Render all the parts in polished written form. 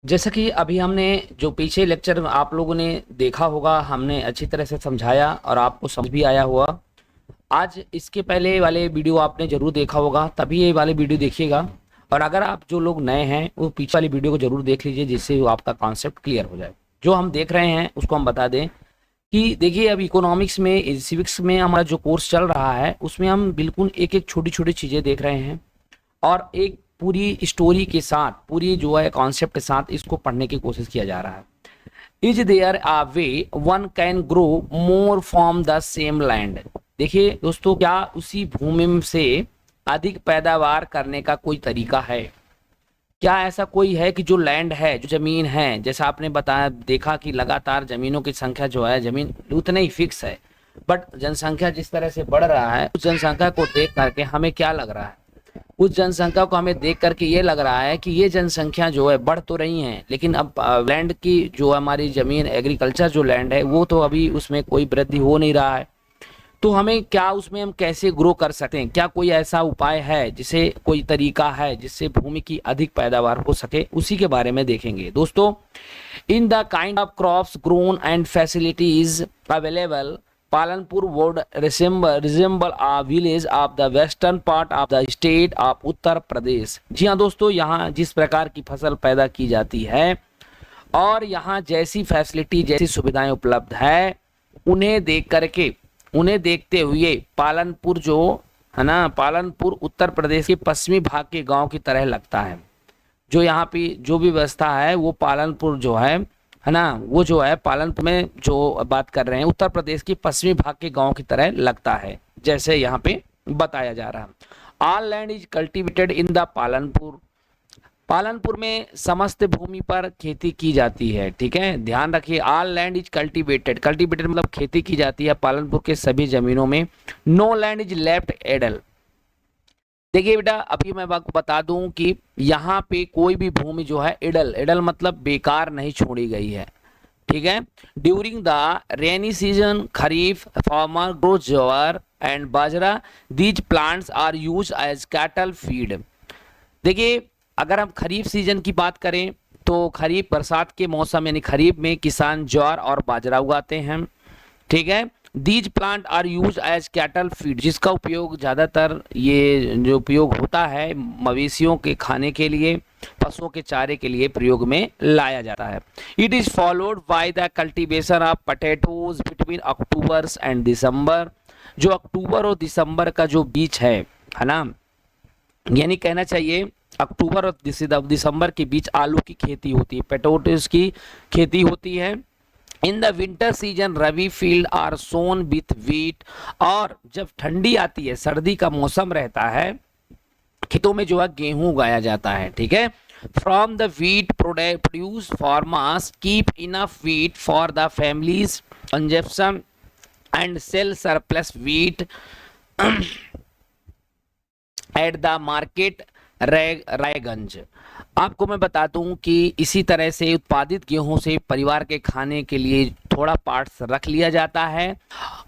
जैसा कि अभी हमने जो पीछे लेक्चर आप लोगों ने देखा होगा, हमने अच्छी तरह से समझाया और आपको समझ भी आया हुआ। आज इसके पहले वाले वीडियो आपने जरूर देखा होगा, तभी ये वाले वीडियो देखिएगा। और अगर आप जो लोग नए हैं वो पीछे वाली वीडियो को जरूर देख लीजिए, जिससे वो आपका कॉन्सेप्ट क्लियर हो जाए। जो हम देख रहे हैं उसको हम बता दें कि देखिए, अब इकोनॉमिक्स में, सिविक्स में हमारा जो कोर्स चल रहा है उसमें हम बिल्कुल एक एक छोटी छोटी चीज़ें देख रहे हैं और एक पूरी स्टोरी के साथ, पूरी जो है कॉन्सेप्ट के साथ इसको पढ़ने की कोशिश किया जा रहा है। Is there a way one can grow more from the same land. देखिए दोस्तों, क्या उसी भूमि से अधिक पैदावार करने का कोई तरीका है? क्या ऐसा कोई है कि जो लैंड है, जो जमीन है, जैसा आपने बताया, देखा कि लगातार जमीनों की संख्या जो है, जमीन उतने ही फिक्स है, बट जनसंख्या जिस तरह से बढ़ रहा है, उस जनसंख्या को देख करके हमें क्या लग रहा है? उस जनसंख्या को हमें देख करके ये लग रहा है कि ये जनसंख्या जो है बढ़ तो रही है, लेकिन अब लैंड की जो हमारी जमीन, एग्रीकल्चर जो लैंड है, वो तो अभी उसमें कोई वृद्धि हो नहीं रहा है। तो हमें क्या, उसमें हम कैसे ग्रो कर सकते हैं? क्या कोई ऐसा उपाय है, जिसे कोई तरीका है जिससे भूमि की अधिक पैदावार हो सके? उसी के बारे में देखेंगे दोस्तों। In the kind of crops grown and facilities available, Palanpur would resemble a village of the western part of the state of Uttar Pradesh. जी हाँ दोस्तों, यहाँ जिस प्रकार की फसल पैदा की जाती है और यहाँ जैसी फैसिलिटी, जैसी सुविधाएं उपलब्ध है, उन्हें देख करके, उन्हें देखते हुए पालनपुर जो है ना, पालनपुर उत्तर प्रदेश के पश्चिमी भाग के गांव की तरह लगता है। जो यहाँ पे जो भी व्यवस्था है वो पालनपुर जो है ना, वो जो है पालनपुर में जो बात कर रहे हैं, उत्तर प्रदेश के पश्चिमी भाग के गांव की तरह लगता है, जैसे यहाँ पे बताया जा रहा है। All land is cultivated in the Palanpur. Palanpur में समस्त भूमि पर खेती की जाती है। ठीक है, ध्यान रखिए, all land is cultivated, cultivated मतलब खेती की जाती है पालनपुर के सभी जमीनों में। नो लैंड इज लेफ्ट एडल। देखिए बेटा, अभी मैं आपको बता दूं कि यहाँ पे कोई भी भूमि जो है इडल, इडल मतलब बेकार नहीं छोड़ी गई है। ठीक है। During the rainy season kharif farmer grow jowar and bajra, these plants are use as cattle feed. देखिए, अगर हम खरीफ सीजन की बात करें तो खरीफ बरसात के मौसम यानी खरीफ में किसान ज्वार और बाजरा उगाते हैं। ठीक है। These plant are use as cattle feed, जिसका उपयोग ज़्यादातर, ये जो उपयोग होता है मवेशियों के खाने के लिए, पशुओं के चारे के लिए प्रयोग में लाया जाता है। It is followed by the cultivation of potatoes between October and December. जो अक्टूबर और दिसंबर का जो बीच है ना, यानी कहना चाहिए अक्टूबर और दिसंबर के बीच आलू की खेती होती है, पोटैटोज की खेती होती है। In the winter season rabi field are sown with wheat. और जब ठंडी आती है, सर्दी का मौसम रहता है, खेतों में जो है गेहूं उगाया जाता है। ठीक है। From the wheat produce farmers keep enough wheat for the families consumption and sell surplus wheat at the market Raiganj. आपको मैं बता दूं कि इसी तरह से उत्पादित गेहूं से परिवार के खाने के लिए थोड़ा पार्ट्स रख लिया जाता है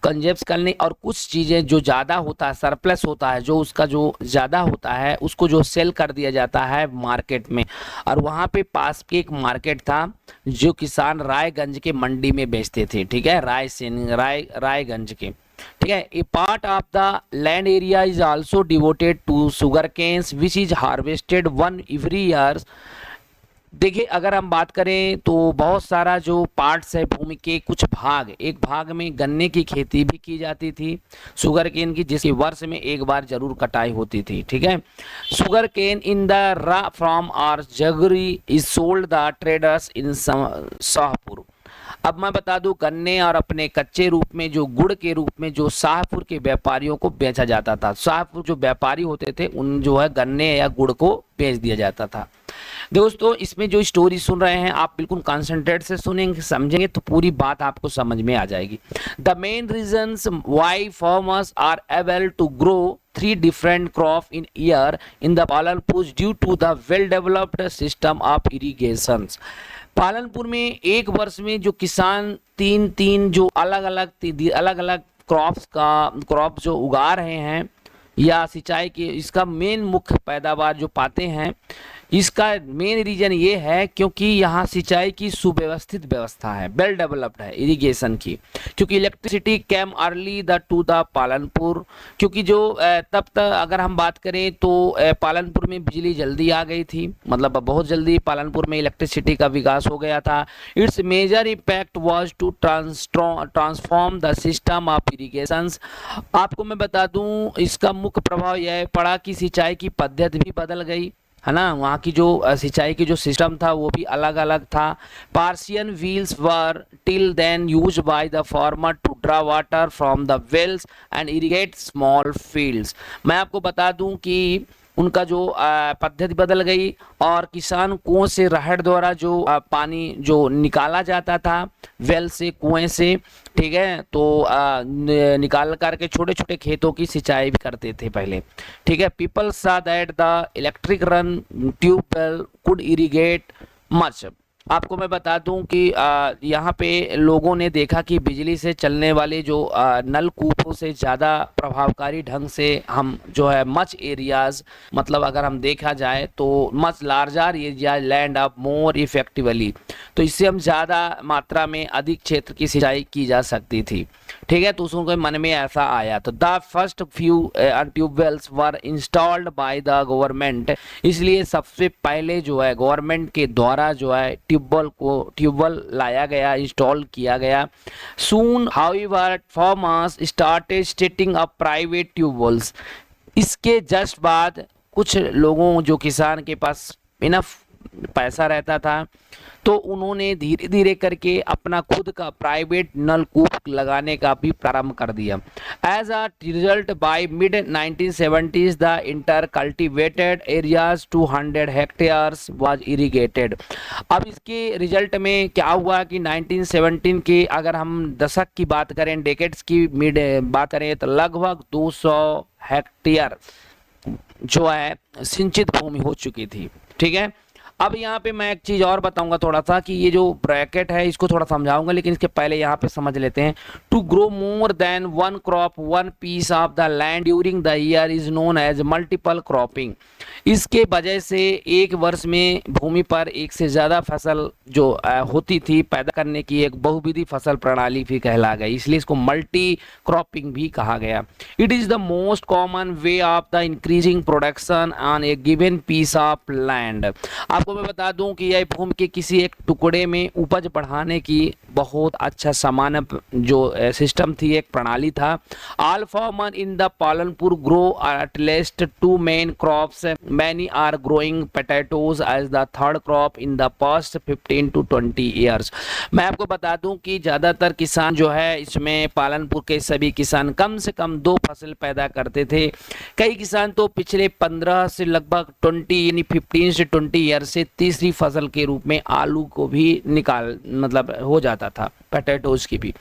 कंजेप्स करने, और कुछ चीज़ें जो ज़्यादा होता है, सरप्लस होता है, जो उसका जो ज़्यादा होता है, उसको जो सेल कर दिया जाता है मार्केट में। और वहाँ पे पास के एक मार्केट था जो किसान रायगंज के मंडी में बेचते थे। ठीक है, रायगंज के। ठीक है। A part of the land area is also devoted to sugar canes which is harvested one every year. देखिए, अगर हम बात करें तो बहुत सारा जो पार्ट्स है भूमि के, कुछ भाग, एक भाग में गन्ने की खेती भी की जाती थी, शुगर केन की, जिसकी वर्ष में एक बार जरूर कटाई होती थी। ठीक है। Sugar cane in the raw from or jaggery is sold the traders in Shahpur. अब मैं बता दूं, गन्ने और अपने कच्चे रूप में, जो गुड़ के रूप में, जो शाहपुर के व्यापारियों को बेचा जाता था। शाहपुर जो व्यापारी होते थे, उन जो है गन्ने या गुड़ को बेच दिया जाता था। दोस्तों, इसमें जो स्टोरी सुन रहे हैं आप, बिल्कुल कंसंट्रेट से सुनेंगे, समझेंगे तो पूरी बात आपको समझ में आ जाएगी। The main reasons why farmers are able to grow three different crop in year in the Palanpur due to the well developed system of irrigation. Palanpur में एक वर्ष में जो किसान तीन तीन जो अलग अलग क्रॉप जो उगा रहे हैं या सिंचाई के, इसका मेन मुख्य पैदावार जो पाते हैं, इसका मेन रीजन ये है क्योंकि यहाँ सिंचाई की सुव्यवस्थित व्यवस्था है, वेल डेवलप्ड है इरिगेशन की। क्योंकि electricity came early the to the Palanpur, क्योंकि जो तब तक अगर हम बात करें तो पालनपुर में बिजली जल्दी आ गई थी, मतलब बहुत जल्दी पालनपुर में इलेक्ट्रिसिटी का विकास हो गया था। Its major impact was to transform the system of irrigation. आपको मैं बता दूं इसका मुख्य प्रभाव यह पड़ा कि सिंचाई की पद्धति भी बदल गई, है ना। वहाँ की जो सिंचाई की जो सिस्टम था वो भी अलग अलग था। Persian wheels were till then use by the farmer to draw water from the wells and irrigate small fields. मैं आपको बता दूं कि उनका जो पद्धति बदल गई और किसान कुओं से रहड़ द्वारा जो पानी जो निकाला जाता था वेल से, कुएं से, ठीक है, तो निकाल करके छोटे छोटे खेतों की सिंचाई भी करते थे पहले, ठीक है। People saw that the electric run tubewell could irrigate much. आपको मैं बता दूं कि यहाँ पे लोगों ने देखा कि बिजली से चलने वाले जो नलकूपों से ज़्यादा प्रभावकारी ढंग से हम जो है मच एरियाज, मतलब अगर हम देखा जाए तो much larger area land up more effectively, तो इससे हम ज़्यादा मात्रा में अधिक क्षेत्र की सिंचाई की जा सकती थी, ठीक है। तो उसके मन में ऐसा आया। तो the first few tube wells were installed by the government, इसलिए सबसे पहले जो है गवर्नमेंट के द्वारा जो है ट्यूबवेल लाया गया, इंस्टॉल किया गया। Soon however farmers started setting up private tubewells, इसके जस्ट बाद कुछ लोगों जो किसान के पास इनफ पैसा रहता था तो उन्होंने धीरे धीरे करके अपना खुद का प्राइवेट नलकूप लगाने का भी प्रारंभ कर दिया। As a result by mid 1970s the inter cultivated areas 200 hectares was irrigated. अब इसके रिजल्ट में क्या हुआ कि 1917 के अगर हम दशक की बात करें, डेकेड्स की मिड बात करें, तो लगभग 200 हेक्टेयर जो है सिंचित भूमि हो चुकी थी, ठीक है। अब यहाँ पे मैं एक चीज़ और बताऊंगा थोड़ा सा कि ये जो ब्रैकेट है इसको थोड़ा समझाऊंगा, लेकिन इसके पहले यहाँ पे समझ लेते हैं। To grow more than one crop one piece of the land during the year is known as multiple cropping. इसके वजह से एक वर्ष में भूमि पर एक से ज़्यादा फसल जो होती थी पैदा करने की एक बहुविधि फसल प्रणाली भी कहला गई, इसलिए इसको मल्टी क्रॉपिंग भी कहा गया। It is the most common way of the increasing production on a given piece of land. आपको मैं बता दूं कि यह भूमि के किसी एक टुकड़े में उपज बढ़ाने की बहुत अच्छा सामान्य जो सिस्टम थी, एक प्रणाली था। All farmer in the Palanpur grow at least two main crops, many are growing potatoes as the third crop in the past 15 to 20 years. मैं आपको बता दूं कि ज़्यादातर किसान जो है इसमें पालनपुर के सभी किसान कम से कम 2 फसल पैदा करते थे। कई किसान तो पिछले 15 से लगभग 20 यानी 15 से 20 ईयर से तीसरी फसल के रूप में आलू को भी निकाल मतलब हो जाता था, पोटैटोज की भी।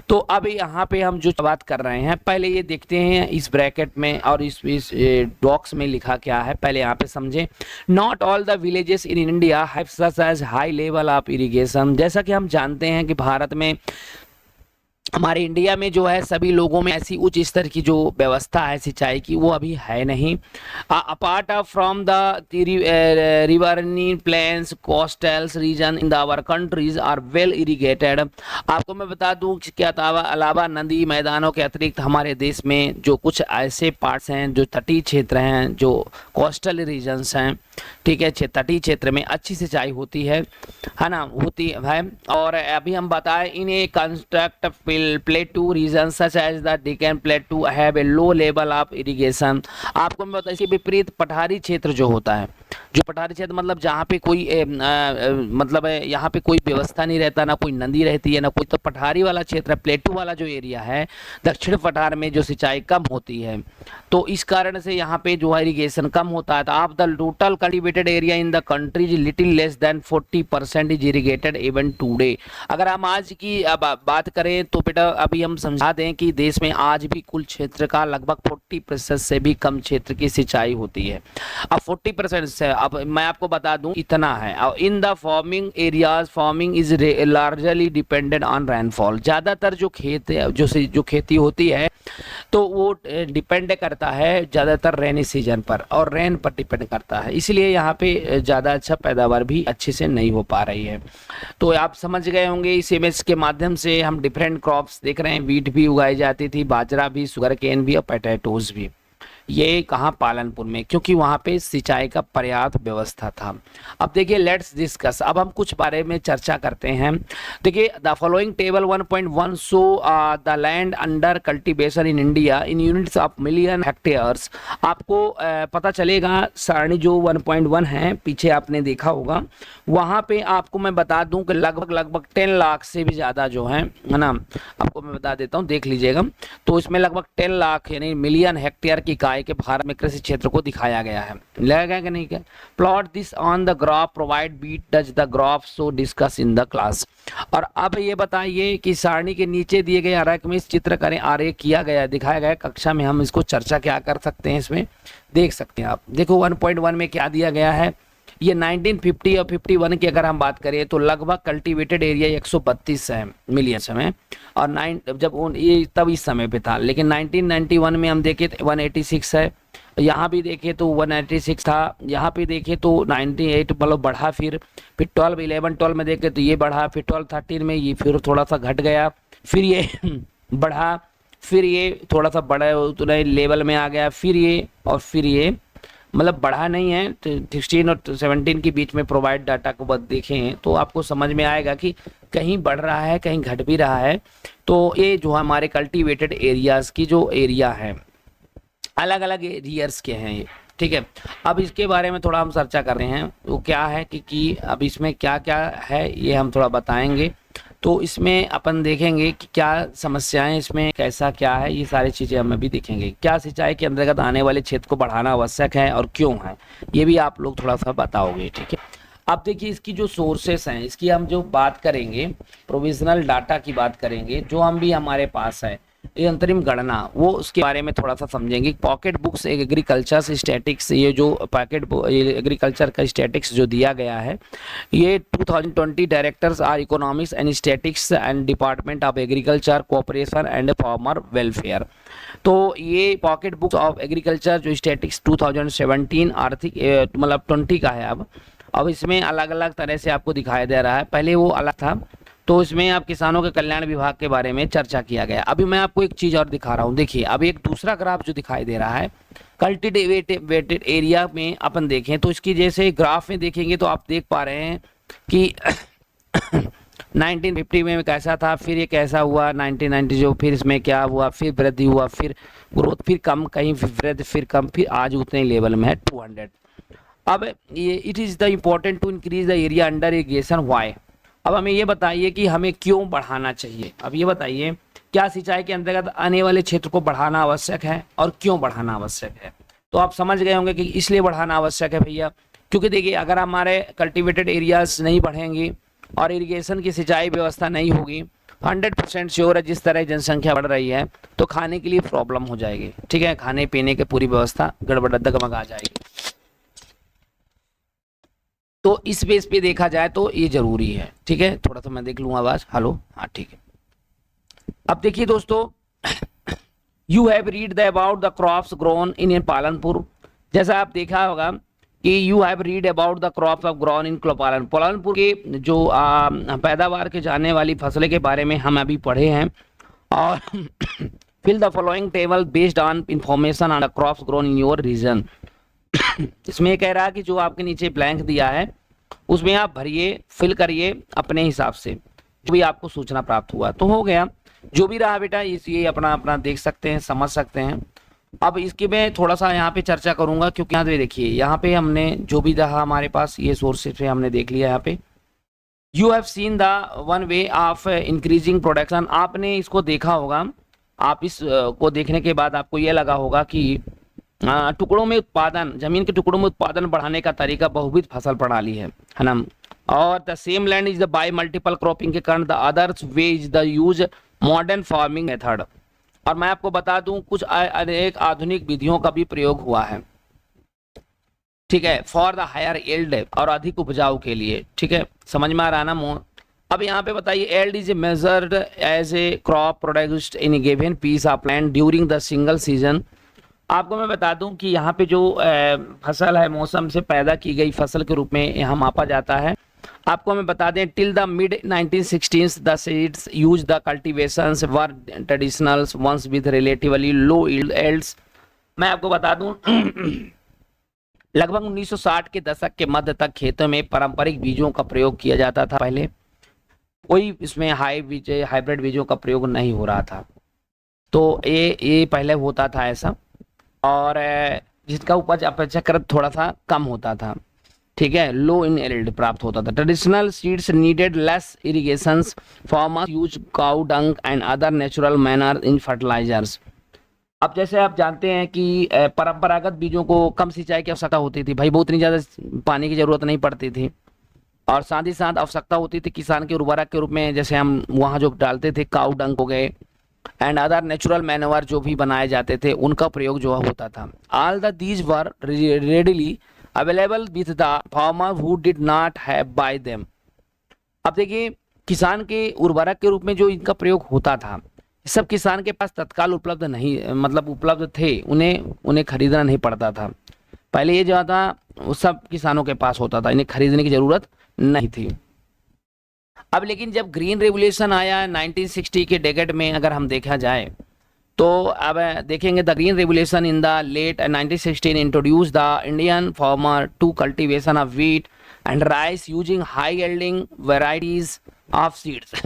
तो अब यहाँ पे हम जो बात कर रहे हैं पहले ये देखते हैं इस ब्रैकेट में और इस बॉक्स में लिखा क्या है, पहले यहाँ पे समझें। Not all the villages in India have such as high level of irrigation. जैसा कि हम जानते हैं कि भारत में, हमारे इंडिया में जो है सभी लोगों में ऐसी उच्च स्तर की जो व्यवस्था है सिंचाई की वो अभी है नहीं। Apart of from the riverine plains coastals region in the our countries are well irrigated. आपको मैं बता दूं कि इसके अलावा नदी मैदानों के अतिरिक्त हमारे देश में जो कुछ ऐसे पार्ट्स हैं जो तटीय क्षेत्र हैं, जो कोस्टल रीजन्स हैं, ठीक है, तटीय क्षेत्र में अच्छी सिंचाई होती है ना, होती है। और अभी हम बताएं इन्हें construct plateau region such as the Deccan plateau have a low level of irrigation. आपको मैं बताऊं इसके विपरीत पठारी क्षेत्र जो होता है, जो पठारी क्षेत्र मतलब जहाँ पे कोई मतलब यहाँ पे कोई व्यवस्था नहीं रहता, ना कोई नदी रहती है ना कोई, तो पठारी वाला क्षेत्र, प्लेटू वाला जो एरिया है दक्षिण पठार में जो सिंचाई कम होती है, तो इस कारण से यहाँ पे जो है इरिगेशन कम होता है। तो of the total cultivated area in the country is little less than 40% is irrigated even today. अगर हम आज की बात करें तो बेटा अभी हम समझा दें कि देश में आज भी कुल क्षेत्र का लगभग 40% से भी कम क्षेत्र की सिंचाई होती है। अब 40% से, अब मैं आपको बता दूं इतना है। और in the farming areas farming is largely dependent on rainfall. ज़्यादातर जो खेत जो खेती होती है तो वो डिपेंड करता है ज़्यादातर रेनी सीजन पर और रेन पर डिपेंड करता है, इसलिए यहाँ पे ज़्यादा अच्छा पैदावार भी अच्छे से नहीं हो पा रही है। तो आप समझ गए होंगे इस इमेज के माध्यम से हम डिफरेंट क्रॉप्स देख रहे हैं। वीट भी उगाई जाती थी, बाजरा भी, शुगर केन भी और पोटैटोज भी। ये कहाँ? पालनपुर में, क्योंकि वहाँ पे सिंचाई का पर्याप्त व्यवस्था था। अब देखिए लेट्स डिस्कस, अब हम कुछ बारे में चर्चा करते हैं। देखिए the following table 1.1 show the land under cultivation in India in units of million hectares. आपको पता चलेगा सारणी जो 1.1 है, पीछे आपने देखा होगा, वहाँ पे आपको मैं बता दूं कि लगभग 10 लाख से भी ज़्यादा जो है ना, आपको मैं बता देता हूँ, देख लीजिएगा। तो इसमें लगभग 10 लाख यानी मिलियन हेक्टेयर की इकाई के भारत में कृषि क्षेत्र को दिखाया गया है। लगा गया कि नहीं? क्या plot this on the graph provide beat does the graph so discuss in the class. और अब ये बताइए कि सारणी के नीचे दिए गए आरेख में इस चित्र करें, आरेख किया गया, दिखाया गया, कक्षा में हम इसको चर्चा क्या कर सकते हैं, इसमें देख सकते हैं आप। देखो 1.1 में क्या दिया गया है, ये 1950 और 51 की अगर हम बात करें तो लगभग कल्टीवेटेड एरिया 132 है मिलियन समय, और जब ये तब इस समय पे था। लेकिन 1991 में हम देखें तो 186 है, यहाँ भी देखें तो 186 था, यहाँ पे देखें तो 98 मतलब बढ़ा, फिर 11 में देखें तो ये बढ़ा, फिर 12-13 में ये फिर थोड़ा सा घट गया, फिर ये बढ़ा, फिर ये थोड़ा सा बड़ा उतने लेवल में आ गया, फिर ये और फिर ये, मतलब बढ़ा नहीं है। 16 और 17 के बीच में प्रोवाइड डाटा को बस देखें तो आपको समझ में आएगा कि कहीं बढ़ रहा है, कहीं घट भी रहा है। तो ये जो हमारे कल्टीवेटेड एरियाज की जो एरिया है, अलग अलग एरियर्स के हैं ये, ठीक है। अब इसके बारे में थोड़ा हम चर्चा कर रहे हैं, वो क्या है कि अब इसमें क्या क्या है ये हम थोड़ा बताएंगे। तो इसमें अपन देखेंगे कि क्या समस्याएं इसमें, कैसा क्या है, ये सारी चीज़ें हम अभी देखेंगे। क्या सिंचाई के अंतर्गत आने वाले क्षेत्र को बढ़ाना आवश्यक है और क्यों है, ये भी आप लोग थोड़ा सा बताओगे, ठीक है। अब देखिए इसकी जो सोर्सेस हैं, इसकी हम जो बात करेंगे, प्रोविजनल डाटा की बात करेंगे, जो हम भी हमारे पास है, ये अंतरिम गणना, वो उसके बारे में थोड़ा सा समझेंगे। पॉकेट बुक्स एग्रीकल्चर स्टैटिक्स, ये जो एग्रीकल्चर का स्टैटिक्स जो दिया गया है, ये 2020 directors are economics and statics and department of agriculture cooperation and farmer welfare. तो ये पॉकेट बुक्स ऑफ एग्रीकल्चर जो स्टैटिक्स 2017 आर्थिक मतलब 20 का है। अब इसमें अलग अलग तरह से आपको दिखाई दे रहा है, पहले वो अलग था। तो इसमें आप किसानों के कल्याण विभाग के बारे में चर्चा किया गया। अभी मैं आपको एक चीज़ और दिखा रहा हूँ, देखिए अब एक दूसरा ग्राफ जो दिखाई दे रहा है कल्टीवेटेड एरिया में अपन देखें तो इसकी जैसे ग्राफ में देखेंगे तो आप देख पा रहे हैं कि 1950 में कैसा था, फिर ये कैसा हुआ 1990 जो, फिर इसमें क्या हुआ, फिर वृद्धि हुआ, फिर ग्रोथ, फिर कम, कहीं वृद्धि, फिर कम, फिर आज उतने लेवल में है 200। अब ये it is the important to increase the area under irrigation why. अब हमें ये बताइए कि हमें क्यों बढ़ाना चाहिए। अब ये बताइए क्या सिंचाई के अंतर्गत आने वाले क्षेत्र को बढ़ाना आवश्यक है और क्यों बढ़ाना आवश्यक है। तो आप समझ गए होंगे कि इसलिए बढ़ाना आवश्यक है भैया, क्योंकि देखिए अगर हमारे कल्टीवेटेड एरियाज नहीं बढ़ेंगी और इरिगेशन की सिंचाई व्यवस्था नहीं होगी, 100% श्योर है जिस तरह जनसंख्या बढ़ रही है तो खाने के लिए प्रॉब्लम हो जाएगी, ठीक है। खाने पीने की पूरी व्यवस्था गड़बड़ दगमगा जाएगी। तो इस बेस पे देखा जाए तो ये जरूरी है, ठीक है। थोड़ा सा मैं देख लूँ आवाज, हेलो, हाँ ठीक है। अब देखिए दोस्तों, you have read the about the crops grown इन पालनपुर। जैसा आप देखा होगा कि you have read about the crops of grown in Palanpur के जो पैदावार के जाने वाली फसलें के बारे में हम अभी पढ़े हैं। और fill the following table based on information on the crops grown in your region. इसमें ये कह रहा है कि जो आपके नीचे ब्लैंक दिया है उसमें आप भरिए, फिल करिए अपने हिसाब से जो भी आपको सूचना प्राप्त हुआ। तो हो गया, जो भी रहा बेटा ये अपना अपना देख सकते हैं, समझ सकते हैं। अब इसकी मैं थोड़ा सा यहाँ पे चर्चा करूंगा, क्योंकि यहाँ पे देखिए यहाँ पे हमने जो भी रहा हमारे पास ये सोर्सेज से हमने देख लिया। यहाँ पे you have seen the one way of increasing production. आपने इसको देखा होगा, आप इस को देखने के बाद आपको ये लगा होगा कि टुकड़ों में उत्पादन, जमीन के टुकड़ों में उत्पादन बढ़ाने का तरीका बहुविध फसल प्रणाली है ना। और the same land is the by multiple cropping के कारण the others way is the use modern farming method. और मैं आपको बता दूं कुछ अनेक आधुनिक विधियों का भी प्रयोग हुआ है, ठीक है, फॉर द हायर यील्ड, और अधिक उपजाऊ के लिए, ठीक है। समझ में आ रहा ना मोह। अब यहाँ पे बताइए yield is measured as a crop produced in given piece of land during the single season. आपको मैं बता दूं कि यहाँ पे जो फसल है मौसम से पैदा की गई फसल के रूप में यहाँ मापा जाता है। आपको मैं बता दें till the mid 1960s the seeds use the cultivations were traditional ones with relatively low yields. मैं आपको बता दूं लगभग 1960 के दशक के मध्य तक खेतों में पारंपरिक बीजों का प्रयोग किया जाता था। पहले कोई इसमें हाइब्रिड बीजों का प्रयोग नहीं हो रहा था, तो ये पहले होता था ऐसा, और जिसका उपज अपेक्षाकृत थोड़ा सा कम होता था, ठीक है, लो इन यील्ड प्राप्त होता था। Traditional seeds needed less irrigations, farmers use cow dung and other natural manure in fertilizers. अब जैसे आप जानते हैं कि परंपरागत बीजों को कम सिंचाई की आवश्यकता होती थी, भाई बहुत इतनी ज़्यादा पानी की ज़रूरत नहीं पड़ती थी, और साथ ही साथ आवश्यकता होती थी किसान के उर्वरक के रूप में, जैसे हम वहाँ जो डालते थे काउ डंग हो गए एंड अदर नेचुरल मैन्योर जो भी बनाए जाते थे उनका प्रयोग जो होता था। All the these were readily available with the farmer who did not have by them. अब देखिए किसान के उर्वरक के रूप में जो इनका प्रयोग होता था, सब किसान के पास तत्काल उपलब्ध नहीं, मतलब उपलब्ध थे, उन्हें खरीदना नहीं पड़ता था। पहले ये जो था वो सब किसानों के पास होता था, इन्हें खरीदने की जरूरत नहीं थी। अब लेकिन जब ग्रीन रेवोल्यूशन आया 1960 के डेकेड में, अगर हम देखा जाए तो अब देखेंगे the green revolution in the late 1916 introduce the Indian farmer to cultivation of wheat and rice using high yielding varieties of seeds.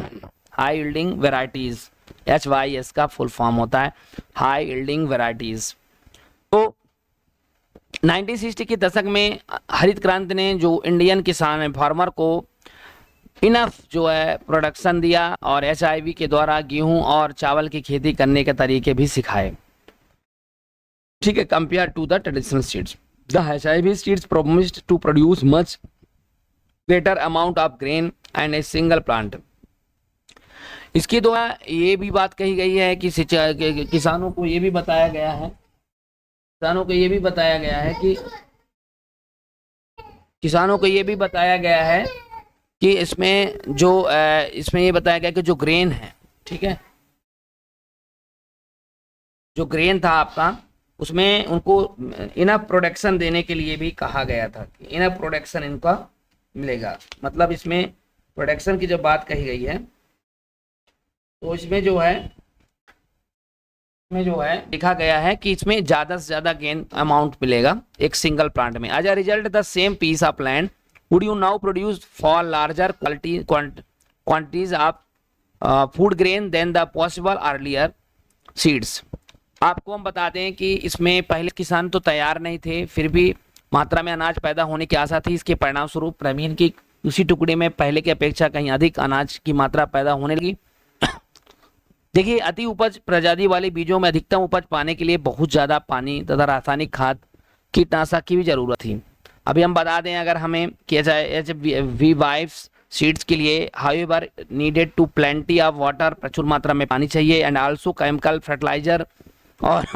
High yielding varieties, HYS का फुल फॉर्म होता है हाई यील्डिंग वेराइटीज। तो 1960 के दशक में हरित क्रांति ने जो इंडियन किसान फार्मर को इनफ जो है प्रोडक्शन दिया और HIV के द्वारा गेहूं और चावल की खेती करने के तरीके भी सिखाए, ठीक है, compare to the traditional seeds. The HIV seeds promised to produce much greater amount of grain and a single plant. इसके द्वारा ये भी बात कही गई है कि किसानों को ये भी बताया गया है, कि इसमें ये बताया गया कि जो ग्रेन है, ठीक है, जो ग्रेन था आपका, उसमें उनको इनफ प्रोडक्शन देने के लिए भी कहा गया था कि इनफ प्रोडक्शन इनका मिलेगा। मतलब इसमें प्रोडक्शन की जब बात कही गई है तो इसमें जो है लिखा गया है कि इसमें ज़्यादा से ज़्यादा गेन अमाउंट मिलेगा एक सिंगल प्लांट में। As a result the same piece of land would you now produce for larger quantities of food grain than the possible earlier seeds। आपको हम बताते हैं कि इसमें पहले किसान तो तैयार नहीं थे, फिर भी मात्रा में अनाज पैदा होने की आशा थी। इसके परिणाम स्वरूप जमीन की उसी टुकड़े में पहले की अपेक्षा कहीं अधिक अनाज की मात्रा पैदा होने लगी। देखिए अति उपज प्रजाति वाले बीजों में अधिकतम उपज पाने के लिए बहुत ज़्यादा पानी तथा रासायनिक खाद कीटनाशक की भी जरूरत थी। अभी हम बता दें अगर हमें किया जाए HV सीड्स के लिए however needed to plenty of water, प्रचुर मात्रा में पानी चाहिए, एंड आल्सो केमिकल फर्टिलाइजर, और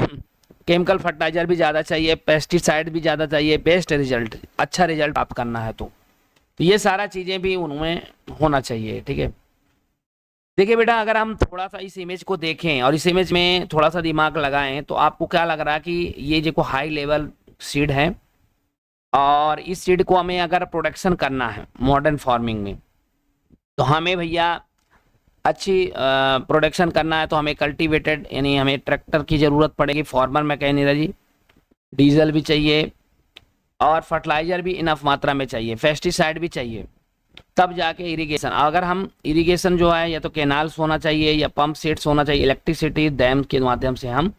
केमिकल फर्टिलाइजर भी ज़्यादा चाहिए, पेस्टिसाइड भी ज़्यादा चाहिए, बेस्ट रिजल्ट, अच्छा रिजल्ट प्राप्त करना है तो ये सारा चीज़ें भी उनमें होना चाहिए, ठीक है। देखिए बेटा अगर हम थोड़ा सा इस इमेज को देखें और इस इमेज में थोड़ा सा दिमाग लगाएं तो आपको क्या लग रहा है कि ये जो हाई लेवल सीड है और इस सीड को हमें अगर प्रोडक्शन करना है मॉडर्न फार्मिंग में तो हमें भैया अच्छी प्रोडक्शन करना है तो हमें कल्टीवेटेड यानी हमें ट्रैक्टर की ज़रूरत पड़ेगी, फार्मर मैकेनरी, डीजल भी चाहिए और फर्टिलाइज़र भी इनफ मात्रा में चाहिए, पेस्टिसाइड भी चाहिए, तब जाके इरिगेशन। अगर हम इरिगेशन जो है या तो कैनाल्स होना चाहिए या पंप सेट्स होना चाहिए, इलेक्ट्रिसिटी डैम के माध्यम से हम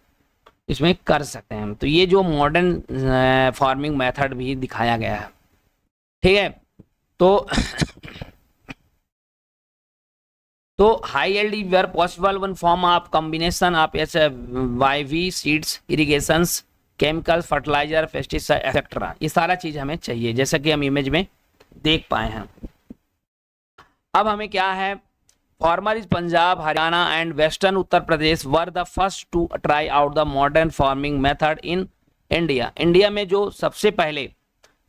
इसमें कर सकते हैं। तो ये जो मॉडर्न फार्मिंग मेथड भी दिखाया गया है, ठीक है। तो high yield were possible one form of combination of HYV seeds, irrigations, chemical fertilizer, pesticide etcetera, ये सारा चीज हमें चाहिए जैसा कि हम इमेज में देख पाए हैं। अब हमें क्या है, farmer is Punjab, Haryana and western Uttar Pradesh were the first to try out the modern farming method in India. India में जो सबसे पहले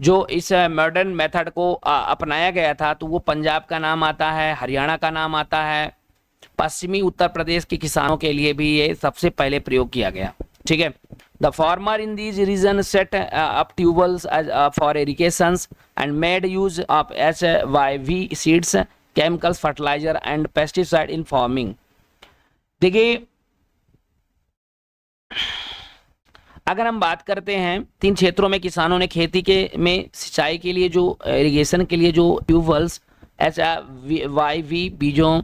जो इस मॉडर्न मेथड को अपनाया गया था, तो वो पंजाब का नाम आता है, हरियाणा का नाम आता है, पश्चिमी उत्तर प्रदेश के किसानों के लिए भी ये सबसे पहले प्रयोग किया गया। ठीक है। The farmer in these region set up tubewells for irrigations and made use of HYV seeds, chemicals, fertilizer and pesticide in farming. देखिए, अगर हम बात करते हैं 3 क्षेत्रों में किसानों ने खेती के में सिंचाई के लिए जो इरिगेशन के लिए जो ट्यूबवेल्स HYV बीजों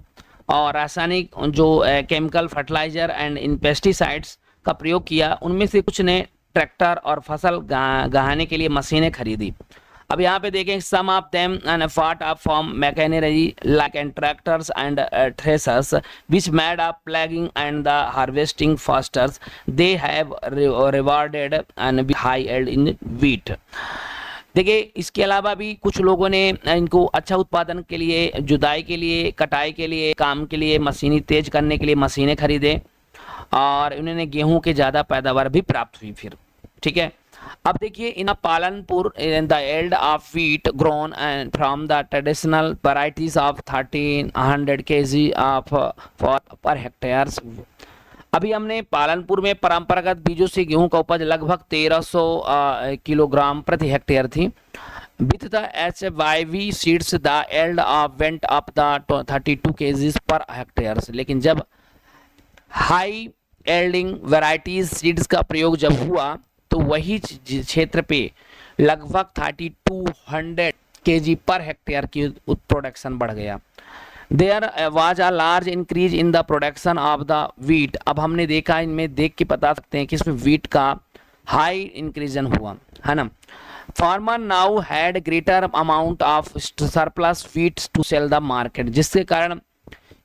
और रासायनिक जो chemical fertiliser and in pesticides का प्रयोग किया, उनमें से कुछ ने ट्रैक्टर और फसल गहाने के लिए मशीनें खरीदी। अब यहाँ पे देखें, some of them and part of farm machinery like and tractors and threshers which made of ploughing and the harvesting fasters, they have rewarded and high yield in wheat. देखिए, इसके अलावा भी कुछ लोगों ने इनको अच्छा उत्पादन के लिए, जुताई के लिए, कटाई के लिए, काम के लिए, मशीनी तेज करने के लिए मशीनें खरीदे और उन्होंने गेहूं के ज़्यादा पैदावार भी प्राप्त हुई फिर। ठीक है। अब देखिए, in Palanpur in the yield of wheat grown and from the traditional varieties of 1300 kg of for per hectares. अभी हमने पालनपुर में परंपरागत बीजों से गेहूं का उपज लगभग 1300 किलोग्राम प्रति हेक्टेयर थी। With the HYV seeds the yield of went up the 32 kg per hectare. लेकिन जब हाई एल्डिंग वैरायटीज सीड्स का प्रयोग जब हुआ, तो वही क्षेत्र पे लगभग 3200 kg पर हेक्टेयर की प्रोडक्शन बढ़ गया। There was a large increase in the production of the wheat. अब हमने देखा, इनमें देख के बता सकते हैं कि इसमें वीट का हाई इंक्रीजन हुआ है ना। Farmer now had greater amount of surplus wheat to sell the market, जिसके कारण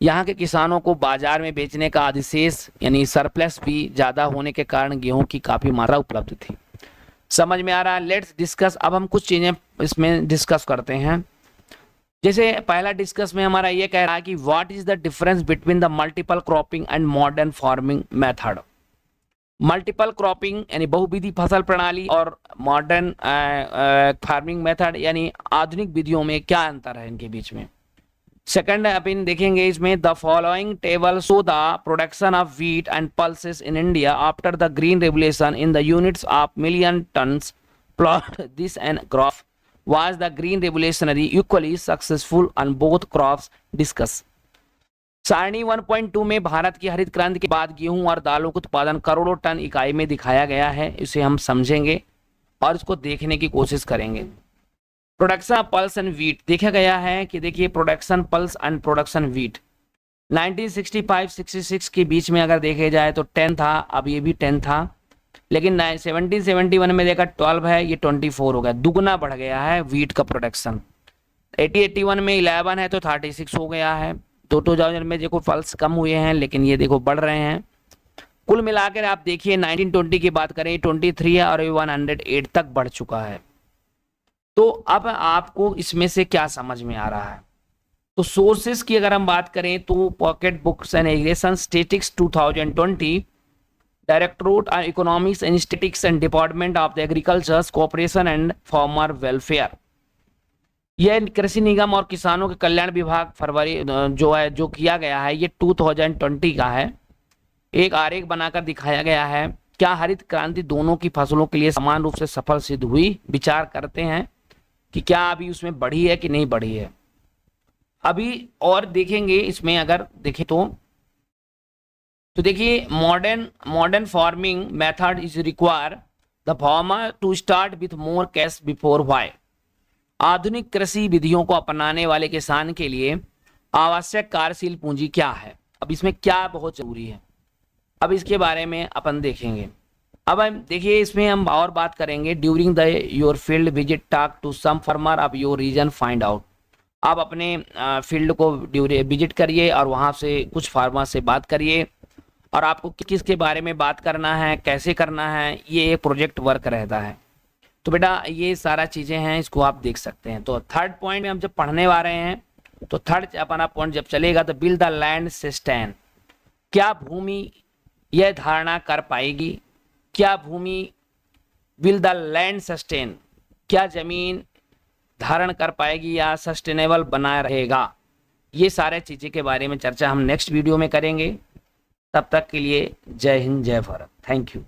यहाँ के किसानों को बाजार में बेचने का अधिशेष यानी सरप्लस भी ज़्यादा होने के कारण गेहूं की काफ़ी मात्रा उपलब्ध थी। समझ में आ रहा है? Let's discuss. अब हम कुछ चीज़ें इसमें डिस्कस करते हैं। जैसे पहला डिस्कस में हमारा ये कह रहा है कि what is the difference between the multiple cropping and modern farming method. Multiple cropping यानी बहुविधि फसल प्रणाली और मॉडर्न फार्मिंग मेथड यानी आधुनिक विधियों में क्या अंतर है इनके बीच में। सेकंड अपन देखेंगे इसमें, the following table show the production of wheat and pulses in India after the green revolution in the units of million turns plot this and crop was the green revolutionary equally successful on both crops discuss। सारणी 1.2 में भारत की हरित क्रांति के बाद गेहूं और दालों का उत्पादन करोड़ों टन इकाई में दिखाया गया है। इसे हम समझेंगे और इसको देखने की कोशिश करेंगे। Production of pulse and wheat देखा गया है कि देखिए, production pulse and production wheat 1965-66 के बीच में अगर देखे जाए तो 10 था, अब ये भी 10 था, लेकिन 1771 में देखा 12 है, ये 24 हो गया, दुगना बढ़ गया है व्हीट का प्रोडक्शन। 80-81 में 11 है तो 36 हो गया है। 2000 में देखो पल्स कम हुए हैं, लेकिन ये देखो बढ़ रहे हैं। कुल मिलाकर आप देखिए 1920 की बात करें 23 है और ये 108 तक बढ़ चुका है। तो अब आपको इसमें से क्या समझ में आ रहा है? तो सोर्सेस की अगर हम बात करें तो pocket books and irrigation statics 2020, directorate of economics and statistics and department of the agriculture cooperation and farmer welfare, यह कृषि निगम और किसानों के कल्याण विभाग फरवरी जो किया गया है, ये 2020 का है। एक आरेख बनाकर दिखाया गया है। क्या हरित क्रांति दोनों की फसलों के लिए समान रूप से सफल सिद्ध हुई? विचार करते हैं कि क्या अभी उसमें बढ़ी है कि नहीं बढ़ी है। अभी और देखेंगे इसमें, अगर देखें तो देखिए, modern farming method is require the farmer to start with more cash before why. आधुनिक कृषि विधियों को अपनाने वाले किसान के लिए आवश्यक कार्यशील पूंजी क्या है? अब इसमें क्या बहुत जरूरी है, अब इसके बारे में अपन देखेंगे। अब हम देखिए, इसमें हम और बात करेंगे। During the your field visit talk to some farmer of your region find out. आप अपने फील्ड को विजिट करिए और वहाँ से कुछ फार्मर से बात करिए और आपको किसके बारे में बात करना है, कैसे करना है, ये एक प्रोजेक्ट वर्क रहता है। तो बेटा ये सारा चीज़ें हैं, इसको आप देख सकते हैं। तो थर्ड पॉइंट में हम जब पढ़ने वाले हैं तो थर्ड अपना पॉइंट जब चलेगा तो बिल्ड द लैंड सस्टेन। क्या भूमि यह धारणा कर पाएगी? क्या भूमि विल द लैंड सस्टेन, क्या ज़मीन धारण कर पाएगी या सस्टेनेबल बना रहेगा, ये सारे चीज़ें के बारे में चर्चा हम नेक्स्ट वीडियो में करेंगे। तब तक के लिए जय हिंद, जय भारत, थैंक यू।